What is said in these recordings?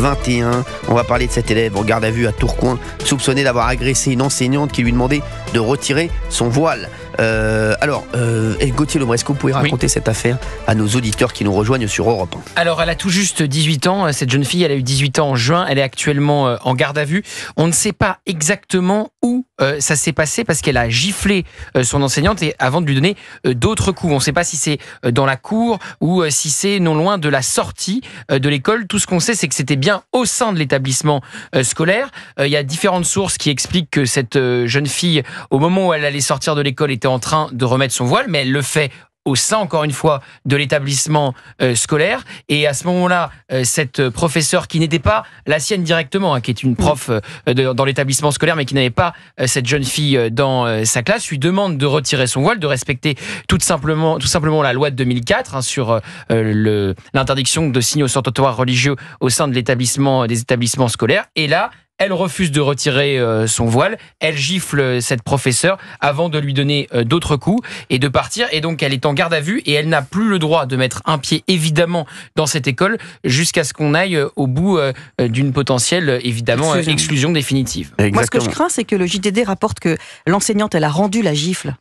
21. On va parler de cet élève en garde à vue à Tourcoing, soupçonné d'avoir agressé une enseignante qui lui demandait de retirer son voile. Gauthier Lebret, est-ce que vous pouvez raconter cette affaire à nos auditeurs qui nous rejoignent sur Europe 1? Alors, elle a tout juste 18 ans. Cette jeune fille, elle a eu 18 ans en juin. Elle est actuellement en garde à vue. On ne sait pas exactement où ça s'est passé parce qu'elle a giflé son enseignante et avant de lui donner d'autres coups. On ne sait pas si c'est dans la cour ou si c'est non loin de la sortie de l'école. Tout ce qu'on sait, c'est que c'était bien au sein de l'établissement scolaire. Il y a différentes sources qui expliquent que cette jeune fille, au moment où elle allait sortir de l'école, était en train de remettre son voile, mais elle le fait au sein, encore une fois, de l'établissement scolaire. Et à ce moment-là, cette professeure qui n'était pas la sienne directement, qui est une prof dans l'établissement scolaire, mais qui n'avait pas cette jeune fille dans sa classe, lui demande de retirer son voile, de respecter tout simplement la loi de 2004 sur l'interdiction de signes ostentatoires religieux au sein de des établissements scolaires. Et là, elle refuse de retirer son voile, elle gifle cette professeure avant de lui donner d'autres coups et de partir. Et donc elle est en garde à vue et elle n'a plus le droit de mettre un pied évidemment dans cette école jusqu'à ce qu'on aille au bout d'une potentielle évidemment exclusion définitive. Exactement. Moi ce que je crains c'est que le JDD rapporte que l'enseignante elle a rendu la gifle.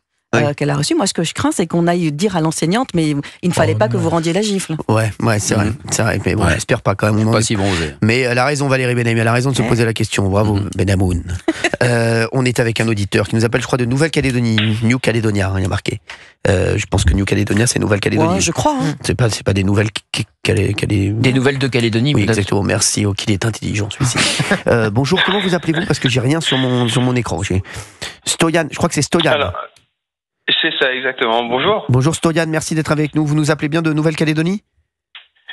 Qu'elle a reçue. Moi, ce que je crains, c'est qu'on aille dire à l'enseignante, mais il ne fallait pas que vous rendiez la gifle. Ouais, c'est vrai. Mais bon, j'espère pas quand même. Pas si bronzé. Mais elle a raison, Valérie Benhamou, elle a raison de se poser la question. Bravo, Benhamoun. On est avec un auditeur qui nous appelle, je crois, de Nouvelle-Calédonie, New Caledonia, il y a marqué. Je pense que New Caledonia, c'est Nouvelle-Calédonie. Ouais, je crois. C'est pas des nouvelles Des nouvelles de Calédonie. Oui, exactement. Merci. Oh, qu'il est intelligent, celui-ci. Bonjour. Comment vous appelez-vous? Parce que j'ai rien sur mon écran. J'ai Stoyan. Je crois que c'est Stoyan. Alors, c'est ça, exactement. Bonjour. Bonjour Stoyan, merci d'être avec nous. Vous nous appelez bien de Nouvelle-Calédonie?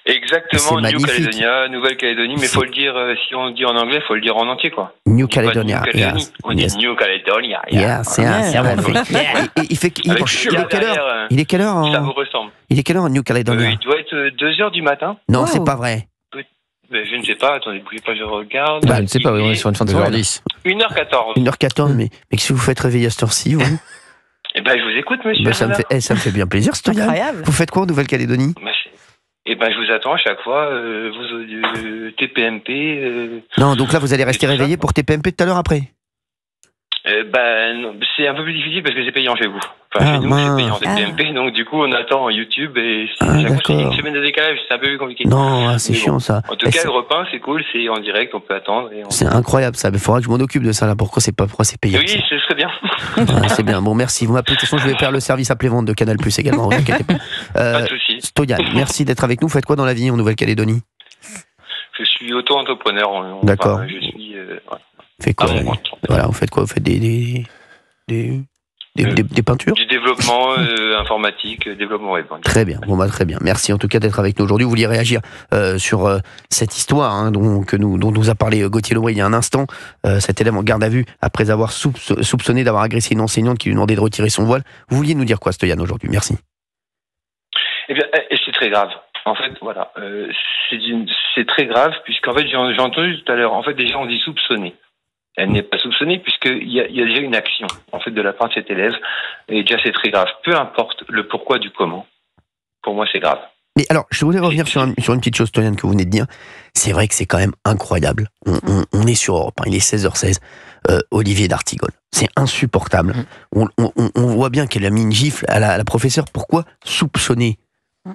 Exactement, New Caledonia, Nouvelle-Calédonie, mais faut le dire, si on le dit en anglais, faut le dire en entier, quoi. New Caledonia. On dit New Caledonia. C'est magnifique. Il est quelle heure Ça vous ressemble. Il est quelle heure en New Caledonia? Il doit être 2h du matin. Non, c'est pas vrai. Je ne sais pas, attendez, bougez pas, je regarde. Je ne sais pas, on est sur une fin de soirée. 1h14. 1h14, mais qu'est-ce que vous faites réveiller à cette heure-ci, vous? Eh ben, je vous écoute, monsieur. Ça me fait bien plaisir, Stoyan. Incroyable. Vous faites quoi en Nouvelle-Calédonie? Eh ben, je vous attends à chaque fois, vos TPMP. Non, donc là, vous allez rester réveillé pour TPMP tout à l'heure après? Non, c'est un peu plus difficile parce que c'est payant chez vous. Enfin, chez nous, c'est payant TPMP, donc du coup, on attend YouTube et chaque fois, c'est une semaine de décalage, c'est un peu plus compliqué. Non, c'est chiant ça. En tout cas, le repas, c'est cool, c'est en direct, on peut attendre. C'est incroyable ça, mais il faudra que je m'en occupe de ça là. Pourquoi c'est payant? Oui, ce serait bien. C'est bien, bon merci. Vous m'appelez, de toute façon, je vais faire le service après-vente de Canal Plus également. Pas de souci. Stoyan, merci d'être avec nous. Vous faites quoi dans la vie en Nouvelle-Calédonie? Je suis auto-entrepreneur. D'accord. Je suis. Fait quoi? Voilà, vous faites quoi? Vous faites des peintures? Du développement informatique, développement web. Très bien, très bien. Merci en tout cas d'être avec nous aujourd'hui. Vous vouliez réagir sur cette histoire dont nous a parlé Gauthier Lebret il y a un instant. Cet élève en garde à vue après avoir soupçonné d'avoir agressé une enseignante qui lui demandait de retirer son voile. Vous vouliez nous dire quoi, Stoyan, aujourd'hui? Merci. Eh bien, c'est très grave. En fait, voilà, c'est très grave puisqu'en fait, j'ai entendu tout à l'heure. En fait, déjà, on dit soupçonné. Elle n'est pas soupçonnée puisqu'il y a déjà une action en fait de la part de cet élève et déjà c'est très grave. Peu importe le pourquoi du comment, pour moi c'est grave. Mais alors, je voulais revenir sur une petite chose, Stoyan, que vous venez de dire. C'est vrai que c'est quand même incroyable. On est sur Europe 1, il est 16h16. Olivier d'Artigol, c'est insupportable. On voit bien qu'elle a mis une gifle à la professeure. Pourquoi soupçonner?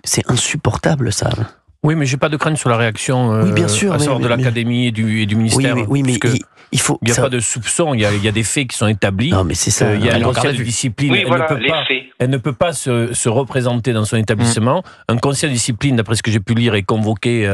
C'est insupportable ça. Oui, mais j'ai pas de crainte sur la réaction bien sûr, à savoir de l'académie et du ministère. Oui, mais il faut. Il n'y a pas de soupçon, il y a des faits qui sont établis. Non, mais c'est ça. Il y a un conseil de discipline. Oui, elle ne peut pas se représenter dans son établissement. Un conseil de discipline, d'après ce que j'ai pu lire, est convoqué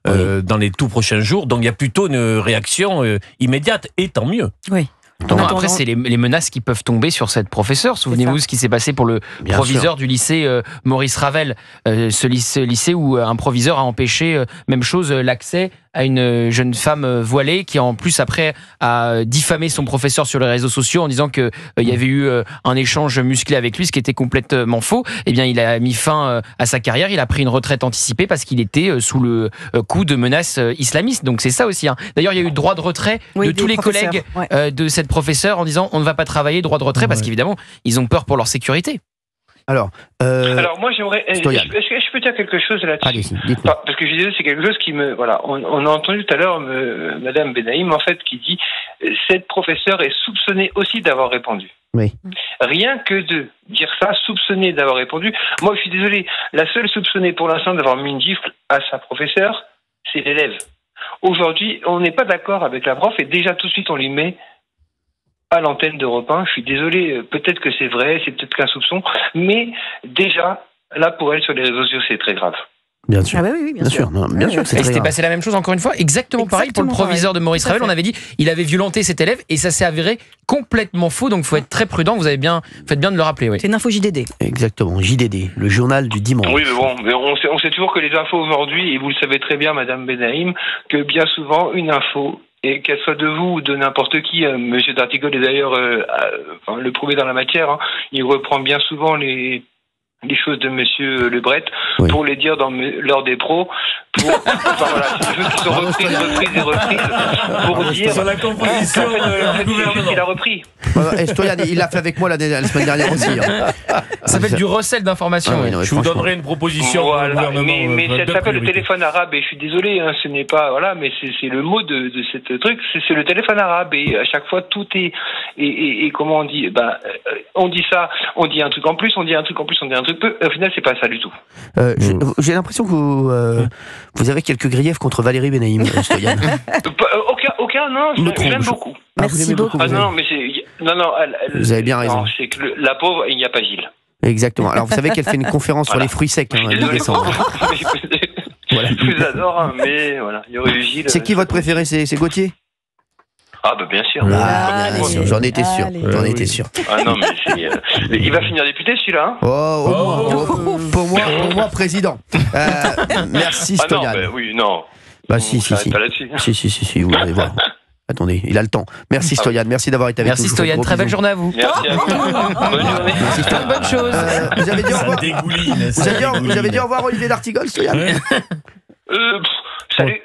dans les tout prochains jours. Donc il y a plutôt une réaction immédiate, et tant mieux. Oui. Non, après, c'est les menaces qui peuvent tomber sur cette professeure. Souvenez-vous ce qui s'est passé pour le proviseur du lycée Maurice Ravel. Ce lycée où un proviseur a empêché, même chose, l'accès à une jeune femme voilée qui en plus après a diffamé son professeur sur les réseaux sociaux en disant que il y avait eu un échange musclé avec lui, ce qui était complètement faux. Eh bien, il a mis fin à sa carrière, il a pris une retraite anticipée parce qu'il était sous le coup de menaces islamistes. Donc c'est ça aussi. D'ailleurs, il y a eu droit de retrait de tous les collègues de cette professeure en disant on ne va pas travailler, droit de retrait, parce qu'évidemment, ils ont peur pour leur sécurité. Alors moi j'aimerais. Est-ce que je peux dire quelque chose là-dessus? Allez-y, dites-moi. Parce que je disais, c'est quelque chose qui me. Voilà, on a entendu tout à l'heure Madame Benaïm, en fait, qui dit cette professeure est soupçonnée aussi d'avoir répondu. Oui. Rien que de dire ça, soupçonnée d'avoir répondu. Moi, je suis désolé, la seule soupçonnée pour l'instant d'avoir mis une gifle à sa professeure, c'est l'élève. Aujourd'hui, on n'est pas d'accord avec la prof et déjà tout de suite on lui met à l'antenne d'Europe 1. Je suis désolé, peut-être que c'est vrai, c'est peut-être qu'un soupçon, mais déjà, là pour elle sur les réseaux sociaux, c'est très grave. Bien sûr. Ah bah oui, bien sûr. Non, bien sûr, c'est Et très c'était grave. passé la même chose encore une fois, exactement pareil pour le proviseur de Maurice Ravel. On avait dit il avait violenté cet élève et ça s'est avéré complètement faux. Donc il faut être très prudent. Vous faites bien de le rappeler. Oui. C'est une info JDD. Exactement, JDD, le journal du dimanche. Oui, mais on sait toujours que les infos aujourd'hui, et vous le savez très bien, Madame Benaïm, que bien souvent une info, et qu'elle soit de vous ou de n'importe qui, Monsieur D'Artigol est d'ailleurs le prouvé dans la matière, il reprend bien souvent les choses de Monsieur Lebret pour les dire dans l'heure des pros. C'est des choses qui sont reprises pour dire sur la composition du gouvernement. Il a repris. Stoyan, il l'a fait avec moi la semaine dernière aussi. Ça s'appelle du recel d'informations. Je vous donnerai une proposition au gouvernement. Mais ça s'appelle le téléphone arabe et je suis désolé, ce n'est pas mais c'est le mot de cette truc, c'est le téléphone arabe et à chaque fois tout est et comment on dit on dit ça, on dit un truc en plus, on dit un truc en plus, on dit un truc peu. Au final, c'est pas ça du tout. J'ai l'impression que vous avez quelques griefs contre Valérie Benaïm, Stoyan. Aucun, non, je l'aime beaucoup. Merci beaucoup. Non, mais vous avez bien raison. C'est que la pauvre, il n'y a pas Gilles. Exactement. Alors vous savez qu'elle fait une conférence sur les fruits secs le décembre. Voilà. Je vous adore, mais voilà, il y aurait eu Gilles. C'est qui votre préféré? C'est Gauthier? Ah bah bien sûr. Bien sûr. J'en étais sûr. Ah non, mais il va finir député celui-là. Pour moi président. Merci Stoyan. Non. Bah si. Pas là-dessus. Si, vous allez voir. Attendez, il a le temps. Merci Stoyan, merci d'avoir été avec nous. Merci Stoyan, très belle journée à vous. Merci à vous. Bonne journée. Merci Stoyan. Bonne chose. Vous avez dit au revoir. Vous avez dit au revoir Olivier d'Artigol, Stoyan. Salut.